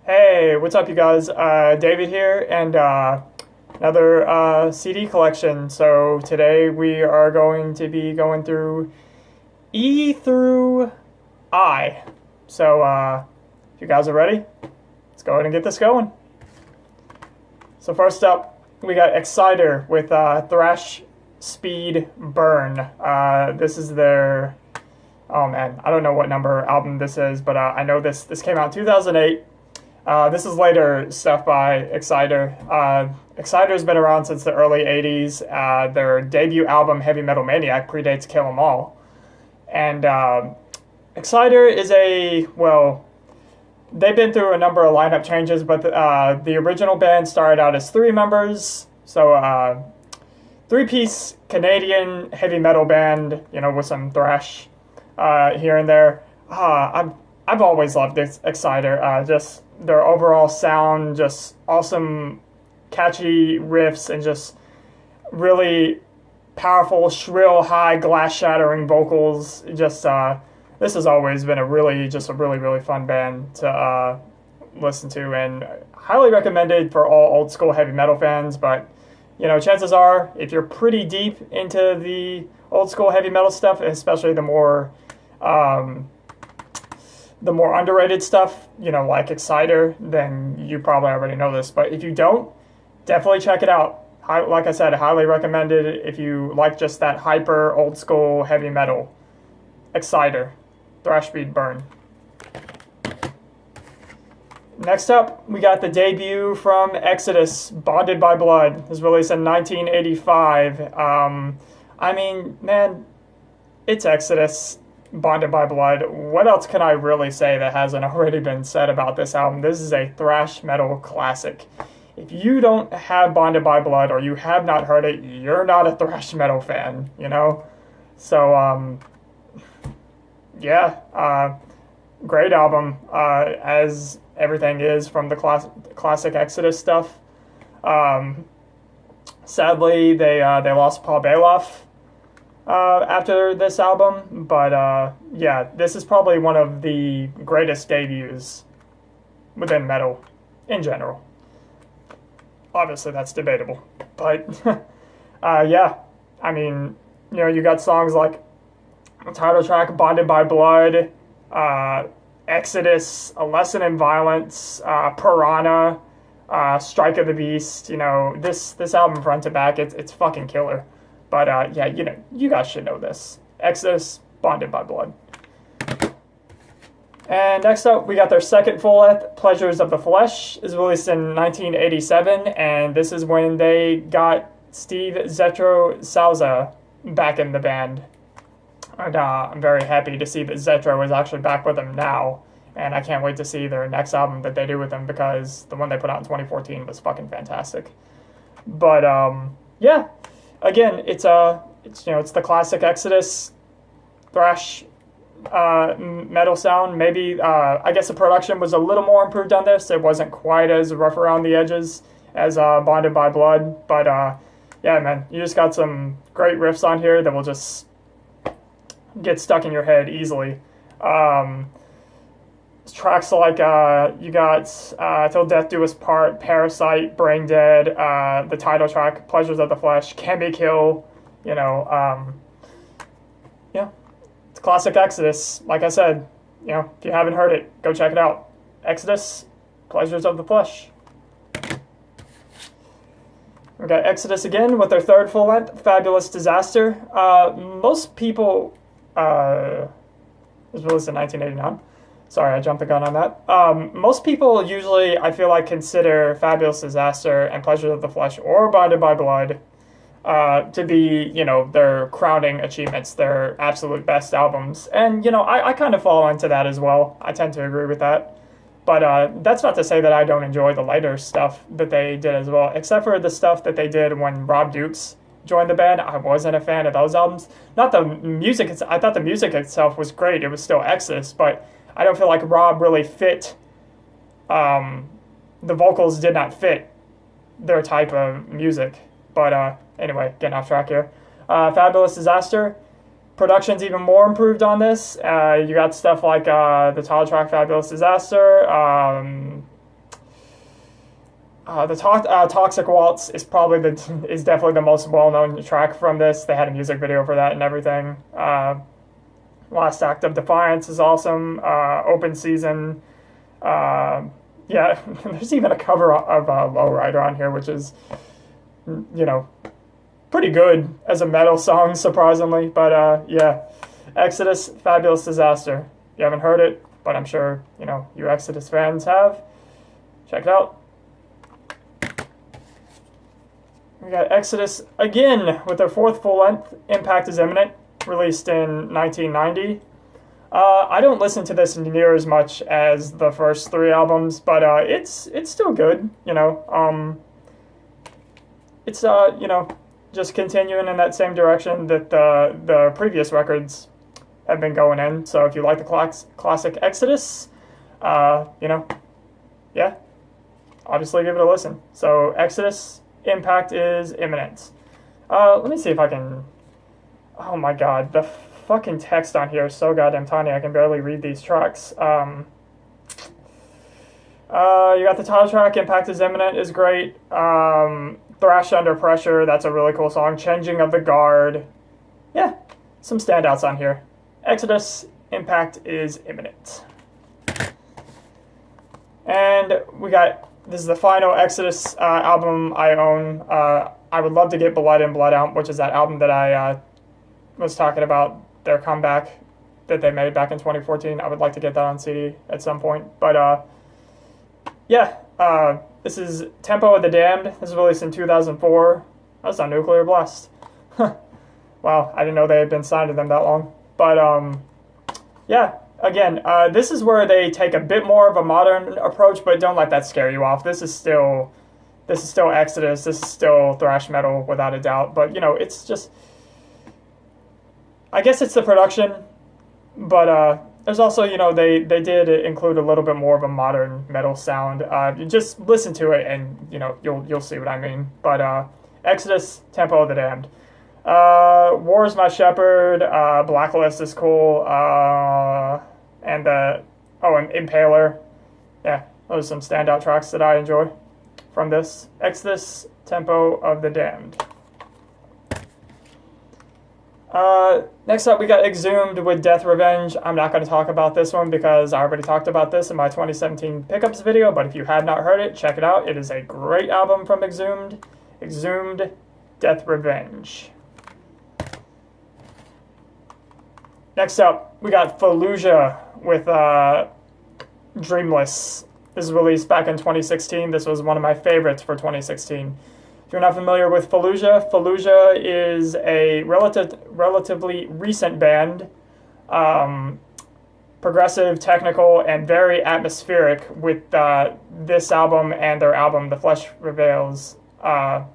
Hey, what's up, you guys? David here, and another CD collection. So today we are going to be going through E through I. So if you guys are ready, let's go ahead and get this going. So first up, we got Exciter with Thrash, Speed, Burn. This is their, oh man, I don't know what number album this is, but I know this came out in 2008. This is later stuff by Exciter. Exciter's been around since the early 80s. Their debut album, Heavy Metal Maniac, predates Kill 'Em All. And Exciter is they've been through a number of lineup changes, but the original band started out as three members. So, three-piece Canadian heavy metal band, with some thrash here and there. I've always loved this Exciter. Just their overall sound, just awesome, catchy riffs, and just really powerful, shrill, high, glass-shattering vocals. Just this has always been a really fun band to listen to, and highly recommended for all old school heavy metal fans. But chances are, if you're pretty deep into the old school heavy metal stuff, especially the more underrated stuff, like Exciter, then you probably already know this. But if you don't, definitely check it out. Like I said, highly recommended if you like just that hyper old school heavy metal. Exciter, Thrash, Speed, Burn. Next up, we got the debut from Exodus, Bonded by Blood. It was released in 1985. Man, it's Exodus, Bonded by Blood. What else can I really say that hasn't already been said about this album? This is a thrash metal classic. If you don't have Bonded by Blood, or you have not heard it, you're not a thrash metal fan, So, great album, as everything is from the classic Exodus stuff. Sadly, they lost Paul Bailoff after this album, but this is probably one of the greatest debuts within metal in general. Obviously, that's debatable, but you got songs like the title track, Bonded by Blood, Exodus, A Lesson in Violence, Piranha, Strike of the Beast. This album front to back, it's fucking killer. But you guys should know this. Exodus, Bonded by Blood. And next up, we got their second full length, Pleasures of the Flesh, is released in 1987, and this is when they got Steve Zetro Salza back in the band. And I'm very happy to see that Zetro is actually back with them now, and I can't wait to see their next album that they do with them, because the one they put out in 2014 was fucking fantastic. But again, it's the classic Exodus thrash metal sound. Maybe I guess the production was a little more improved on this. It wasn't quite as rough around the edges as Bonded by Blood, but man, you just got some great riffs on here that will just get stuck in your head easily. Tracks like you got Till Death Do Us Part, Parasite, Brain Dead, the title track, Pleasures of the Flesh, Can Be Kill, it's classic Exodus. Like I said, if you haven't heard it, go check it out. Exodus, Pleasures of the Flesh. We got Exodus again with their third full length, Fabulous Disaster. Most people, it was released in 1989. Sorry, I jumped the gun on that. Most people usually, I feel like, consider Fabulous Disaster and Pleasures of the Flesh or Bonded by Blood to be, their crowning achievements, their absolute best albums. And, I kind of fall into that as well. I tend to agree with that. But that's not to say that I don't enjoy the lighter stuff that they did as well, except for the stuff that they did when Rob Dukes joined the band. I wasn't a fan of those albums. Not the music. I thought the music itself was great. It was still Exodus, but I don't feel like Rob really fit. The vocals did not fit their type of music. But anyway, getting off track here. Fabulous Disaster. Production's even more improved on this. You got stuff like the title track, Fabulous Disaster. Toxic Waltz is probably is definitely the most well-known track from this. They had a music video for that and everything. Last Act of Defiance is awesome. Open Season. Yeah, there's even a cover of Lowrider on here, which is, pretty good as a metal song, surprisingly. But yeah, Exodus, Fabulous Disaster. You haven't heard it, but I'm sure, you Exodus fans have. Check it out. We got Exodus again with their fourth full-length, Impact is Imminent, released in 1990. I don't listen to this near as much as the first three albums, but it's still good, It's, just continuing in that same direction that the previous records have been going in. So if you like the classic Exodus, yeah, obviously give it a listen. So Exodus, Impact is Imminent. Let me see if I can... Oh my god, the fucking text on here is so goddamn tiny I can barely read these tracks. You got the title track, Impact is Imminent, is great. Thrash Under Pressure, that's a really cool song. Changing of the Guard. Yeah, some standouts on here. Exodus, Impact is Imminent. And we got, this is the final Exodus album I own. I would love to get Blood In, Blood Out, which is that album that I was talking about, their comeback that they made back in 2014. I would like to get that on CD at some point. But yeah, this is Tempo of the Damned. This was released in 2004. That's on Nuclear Blast. Wow, I didn't know they had been signed to them that long. But yeah, again, this is where they take a bit more of a modern approach, but don't let that scare you off. This is still Exodus. This is still thrash metal without a doubt. But it's just, I guess it's the production, but there's also, they did include a little bit more of a modern metal sound. You just listen to it and, you'll see what I mean. But Exodus, Tempo of the Damned. War is My Shepherd, Blacklist is cool, and Impaler. Yeah, those are some standout tracks that I enjoy from this. Exodus, Tempo of the Damned. Next up, we got Exhumed with Death Revenge. I'm not going to talk about this one because I already talked about this in my 2017 pickups video, but if you have not heard it, check it out. It is a great album from Exhumed. Exhumed, Death Revenge. Next up, we got Fallujah with Dreamless. This was released back in 2016. This was one of my favorites for 2016. If you're not familiar with Fallujah, Fallujah is a relatively recent band, progressive, technical, and very atmospheric with this album and their album, The Flesh Reveals. Yeah,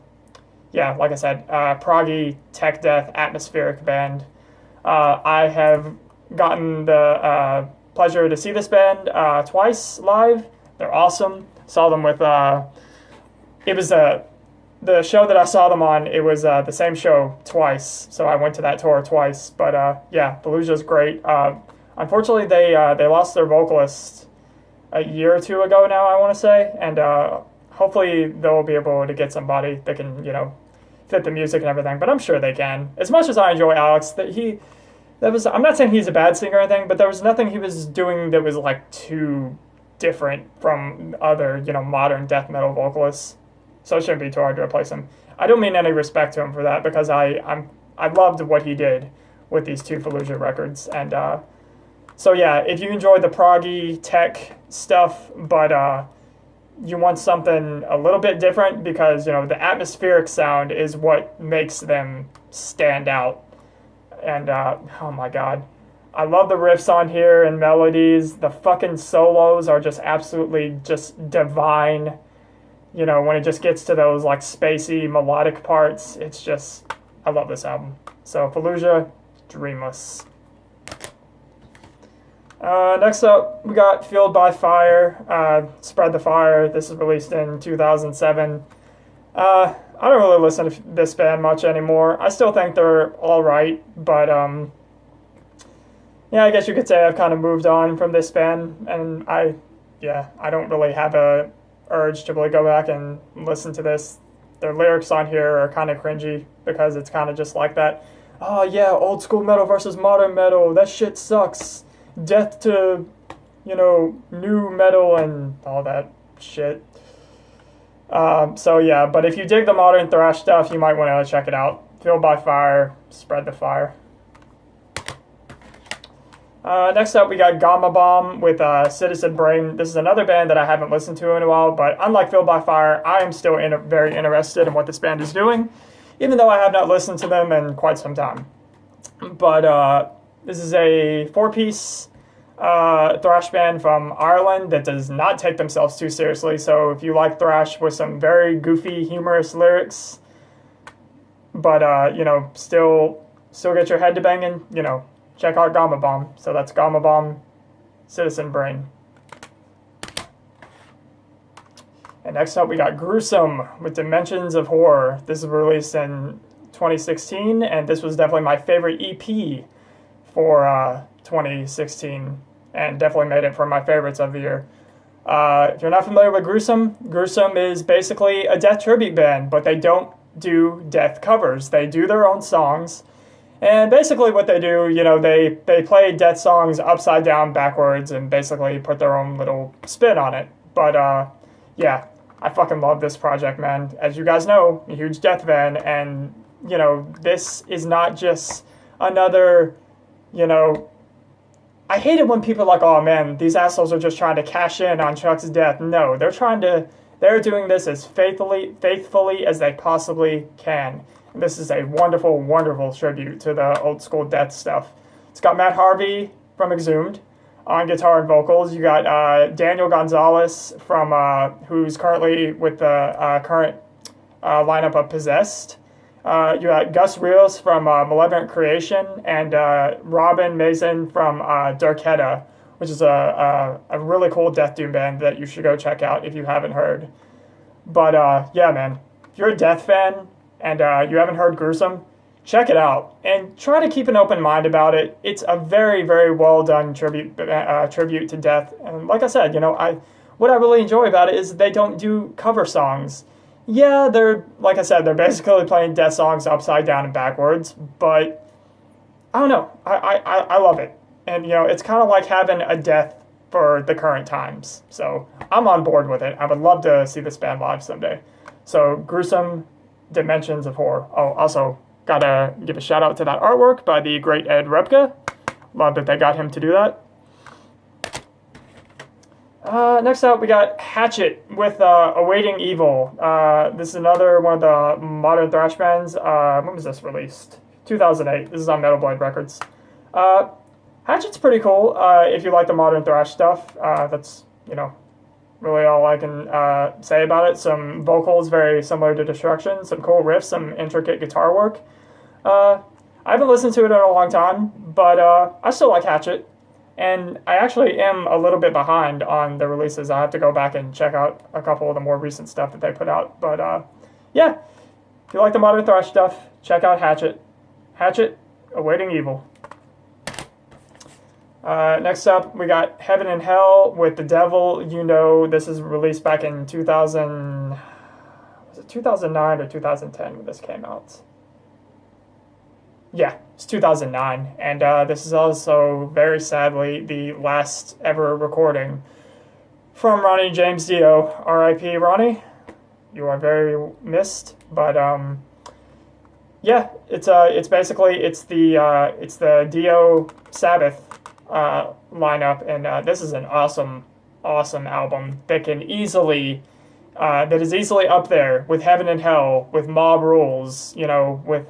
like I said, proggy, tech death, atmospheric band. I have gotten the pleasure to see this band twice live. They're awesome. Saw them with, it was the show that I saw them on, it was the same show twice, so I went to that tour twice. But yeah, Fallujah's great. Unfortunately, they lost their vocalist a year or two ago now, I want to say, and hopefully they'll be able to get somebody that can, fit the music and everything. But I'm sure they can. As much as I enjoy Alex, I'm not saying he's a bad singer or anything, but there was nothing he was doing that was like too different from other, modern death metal vocalists. So it shouldn't be too hard to replace him. I don't mean any respect to him for that because I loved what he did with these two Fallujah records. And so yeah, if you enjoy the proggy tech stuff, but you want something a little bit different because, the atmospheric sound is what makes them stand out. And oh my god, I love the riffs on here and melodies. The fucking solos are just absolutely just divine. When it just gets to those like spacey melodic parts, it's just, I love this album. So Fallujah, Dreamless. Next up, we got Fueled by Fire, Spread the Fire. This is released in 2007. I don't really listen to this band much anymore. I still think they're all right, but yeah, I guess you could say I've kind of moved on from this band, and I don't really have a urge to really go back and listen to this. Their lyrics on here are kind of cringy because it's kind of just like that. Oh yeah, old school metal versus modern metal. That shit sucks. Death to, new metal and all that shit. So yeah, but if you dig the modern thrash stuff, you might want to check it out. Fueled by Fire, Spread the Fire. Next up, we got Gama Bomb with Citizen Brain. This is another band that I haven't listened to in a while, but unlike Fueled by Fire, I am still very interested in what this band is doing, even though I have not listened to them in quite some time. But this is a 4-piece thrash band from Ireland that does not take themselves too seriously. So if you like thrash with some very goofy, humorous lyrics, but still get your head to banging, check out Gama Bomb. So that's Gama Bomb, Citizen Brain. And next up, we got Gruesome with Dimensions of Horror. This was released in 2016, and this was definitely my favorite EP for 2016, and definitely made it for my favorites of the year. If you're not familiar with Gruesome, Gruesome is basically a death tribute band, but they don't do death covers. They do their own songs. And basically what they do, they play death songs upside down, backwards, and basically put their own little spin on it. But, yeah, I fucking love this project, man. As you guys know, I'm a huge death fan, and, this is not just another, I hate it when people are like, oh man, these assholes are just trying to cash in on Chuck's death. No, they're doing this as faithfully as they possibly can. This is a wonderful, wonderful tribute to the old school death stuff. It's got Matt Harvey from Exhumed on guitar and vocals. You got Daniel Gonzalez from who's currently with the current lineup of Possessed. You got Gus Rios from Malevolent Creation and Robin Mason from Darketa, which is a really cool death doom band that you should go check out if you haven't heard. But yeah, man, if you're a death fan and you haven't heard Gruesome, check it out and try to keep an open mind about it. It's a very, very well done tribute to death. And like I said, what I really enjoy about it is they don't do cover songs. Yeah, they're basically playing death songs upside down and backwards, but I don't know. I love it. And, it's kind of like having a death for the current times. So I'm on board with it. I would love to see this band live someday. So Gruesome, Dimensions of Horror. Oh, also, gotta give a shout out to that artwork by the great Ed Repka. Love that they got him to do that. Next up, we got Hatchet with Awaiting Evil. This is another one of the modern thrash bands. When was this released? 2008. This is on Metal Blade Records. Hatchet's pretty cool if you like the modern thrash stuff. That's, really all I can say about it. Some vocals very similar to Destruction, some cool riffs, some intricate guitar work. I haven't listened to it in a long time, but I still like Hatchet. And I actually am a little bit behind on the releases. I have to go back and check out a couple of the more recent stuff that they put out. But yeah, if you like the modern thrash stuff, check out Hatchet. Hatchet, Awaiting Evil. Next up, we got Heaven and Hell with The Devil You Know. This is released back in 2009 or 2010 when this came out? Yeah, it's 2009. And this is also, very sadly, the last ever recording from Ronnie James Dio. R.I.P. Ronnie. You are very missed. But, yeah, it's the Dio Sabbath lineup, and this is an awesome album that is easily up there with Heaven and Hell, with Mob Rules, with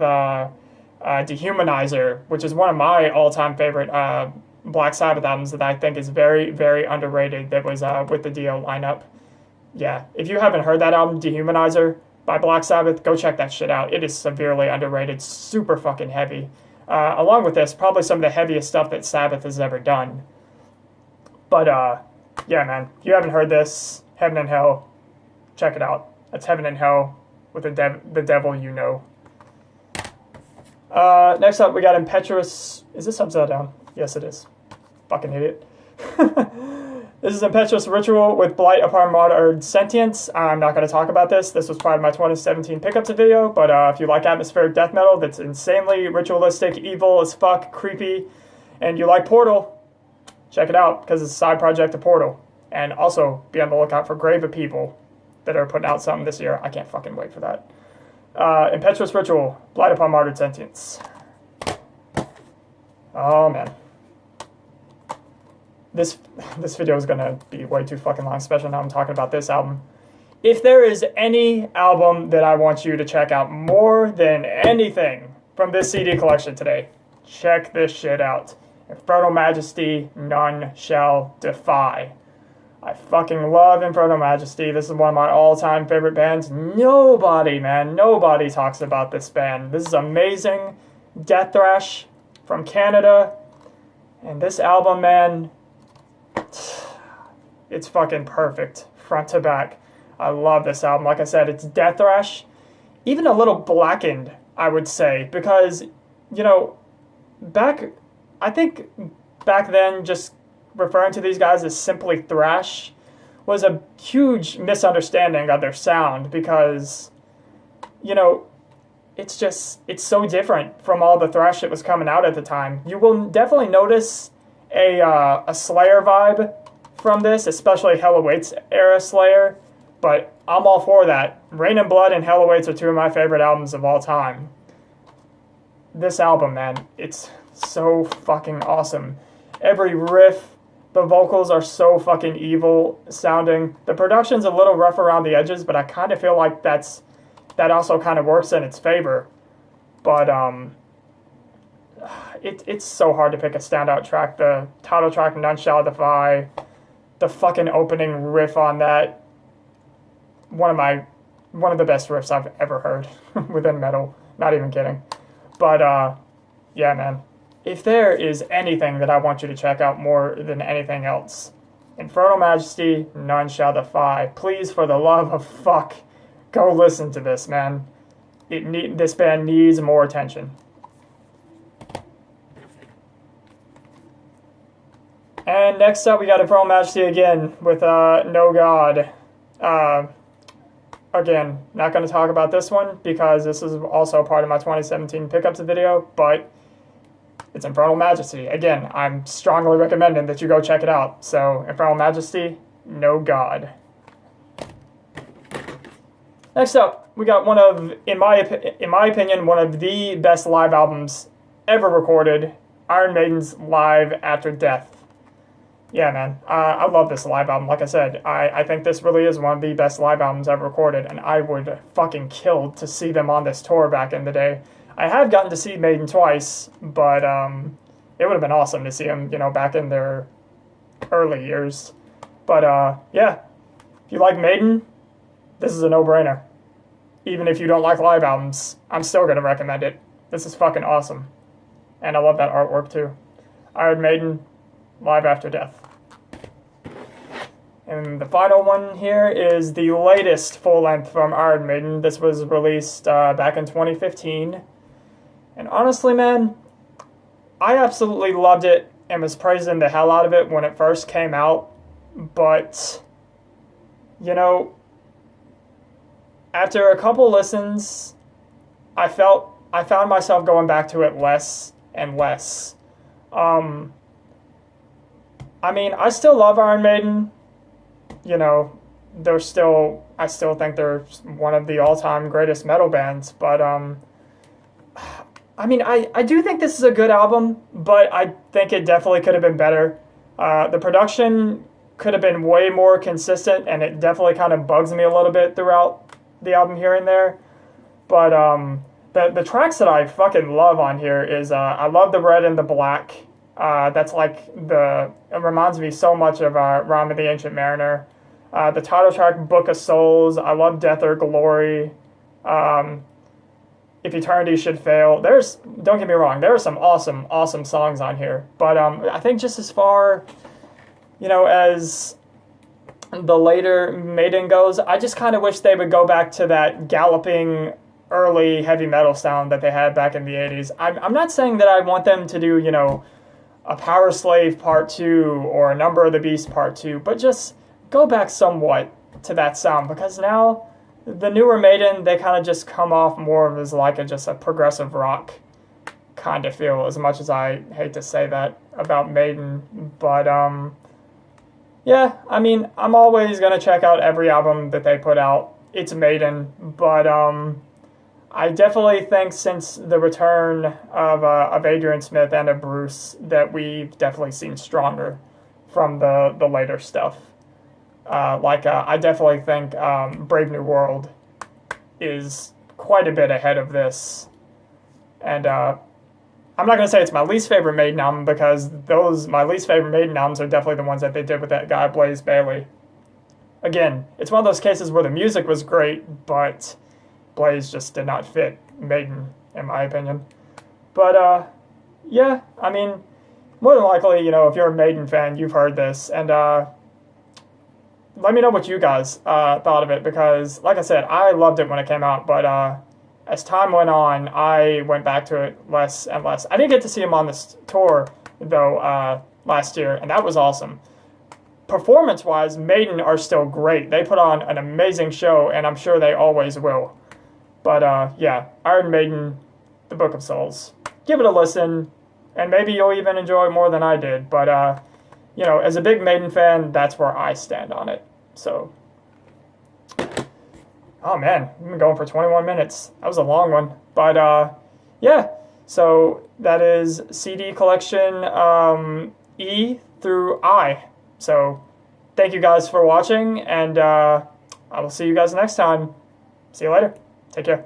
Dehumanizer, which is one of my all-time favorite Black Sabbath albums that I think is very, very underrated, that was with the Dio lineup. Yeah, if you haven't heard that album, Dehumanizer by Black Sabbath, go check that shit out. It is severely underrated, super fucking heavy. Along with this, probably some of the heaviest stuff that Sabbath has ever done. But, yeah, man, if you haven't heard this, Heaven and Hell, check it out. That's Heaven and Hell with the Devil You Know. Next up, we got Impetuous. Is this upside down? Yes, it is. Fucking idiot. This is Impetuous Ritual with Blight upon Martyred Sentience. I'm not going to talk about this. This was part of my 2017 pickups video, but if you like atmospheric death metal that's insanely ritualistic, evil as fuck, creepy, and you like Portal, check it out, because it's a side project to Portal. And also, be on the lookout for Grave of People that are putting out something this year. I can't fucking wait for that. Impetuous Ritual, Blight upon Martyred Sentience. Oh, man. This video is going to be way too fucking long, especially now I'm talking about this album. If there is any album that I want you to check out more than anything from this CD collection today, check this shit out. Infernal Majesty, None Shall Defy. I fucking love Infernal Majesty. This is one of my all-time favorite bands. Nobody talks about this band. This is amazing death thrash from Canada. And this album, man, it's fucking perfect, front to back. I love this album. Like I said, it's death thrash, even a little blackened, I would say, because, you know, I think back then, just referring to these guys as simply thrash was a huge misunderstanding of their sound, because, you know, it's so different from all the thrash that was coming out at the time. You will definitely notice a Slayer vibe from this, especially Hell Awaits era Slayer, but I'm all for that. Rain and Blood and Hell Awaits are two of my favorite albums of all time. This album, man, it's so fucking awesome. Every riff, the vocals are so fucking evil sounding. The production's a little rough around the edges, but I kind of feel like that also kind of works in its favor. But it's so hard to pick a standout track. The title track, None Shall Defy, the fucking opening riff on that, one of the best riffs I've ever heard within metal. Not even kidding. But yeah, man, if there is anything that I want you to check out more than anything else, Infernal Majesty, None Shall Defy. Please, for the love of fuck, go listen to this, man. This band needs more attention. And next up, we got Infernal Majesty again with No God. Again, not going to talk about this one because this is also part of my 2017 pickups video, but it's Infernal Majesty. Again, I'm strongly recommending that you go check it out. So, Infernal Majesty, No God. Next up, we got one of, in my opinion, one of the best live albums ever recorded, Iron Maiden's Live After Death. Yeah, man, I love this live album. Like I said, I think this really is one of the best live albums ever recorded, and I would fucking kill to see them on this tour back in the day. I have gotten to see Maiden twice, but it would have been awesome to see them, you know, back in their early years. But yeah, if you like Maiden, this is a no-brainer. Even if you don't like live albums, I'm still going to recommend it. This is fucking awesome. And I love that artwork too. Iron Maiden, Live After Death. And the final one here is the latest full-length from Iron Maiden. This was released back in 2015. And honestly, man, I absolutely loved it and was praising the hell out of it when it first came out. But, you know, after a couple listens, I found myself going back to it less and less. I mean, I still love Iron Maiden. You know, I still think they're one of the all-time greatest metal bands. But, I mean, I do think this is a good album, but I think it definitely could have been better. The production could have been way more consistent, and it definitely kind of bugs me a little bit throughout the album here and there. But, the tracks that I fucking love on here is, I love the Red and the Black. That's like it reminds me so much of Rime of the Ancient Mariner. The title track, Book of Souls. I love Death or Glory. If Eternity Should Fail. Don't get me wrong, there are some awesome songs on here. But I think just as far, you know, as the later Maiden goes, I just kind of wish they would go back to that galloping early heavy metal sound that they had back in the 80s. I'm not saying that I want them to do, you know, a Power Slave Part 2 or a Number of the Beast Part 2, but just go back somewhat to that sound, because now the newer Maiden, they kind of just come off more of as like just a progressive rock kind of feel, as much as I hate to say that about Maiden. But yeah, I mean, I'm always going to check out every album that they put out. It's Maiden, but I definitely think since the return of Adrian Smith and of Bruce that we've definitely seen stronger from the later stuff. I definitely think Brave New World is quite a bit ahead of this. And I'm not going to say it's my least favorite Maiden album, because my least favorite Maiden albums are definitely the ones that they did with that guy, Blaze Bayley. Again, it's one of those cases where the music was great, but Blaze just did not fit Maiden, in my opinion. But, yeah, I mean, more than likely, you know, if you're a Maiden fan, you've heard this, and let me know what you guys thought of it, because, like I said, I loved it when it came out, but as time went on, I went back to it less and less. I didn't get to see him on this tour, though, last year, and that was awesome. Performance-wise, Maiden are still great. They put on an amazing show, and I'm sure they always will. But, yeah, Iron Maiden, The Book of Souls. Give it a listen, and maybe you'll even enjoy it more than I did. But, you know, as a big Maiden fan, that's where I stand on it. So, oh man, we've been going for 21 minutes. That was a long one. But, yeah, so that is CD collection E through I. So, thank you guys for watching, and I will see you guys next time. See you later. Take care.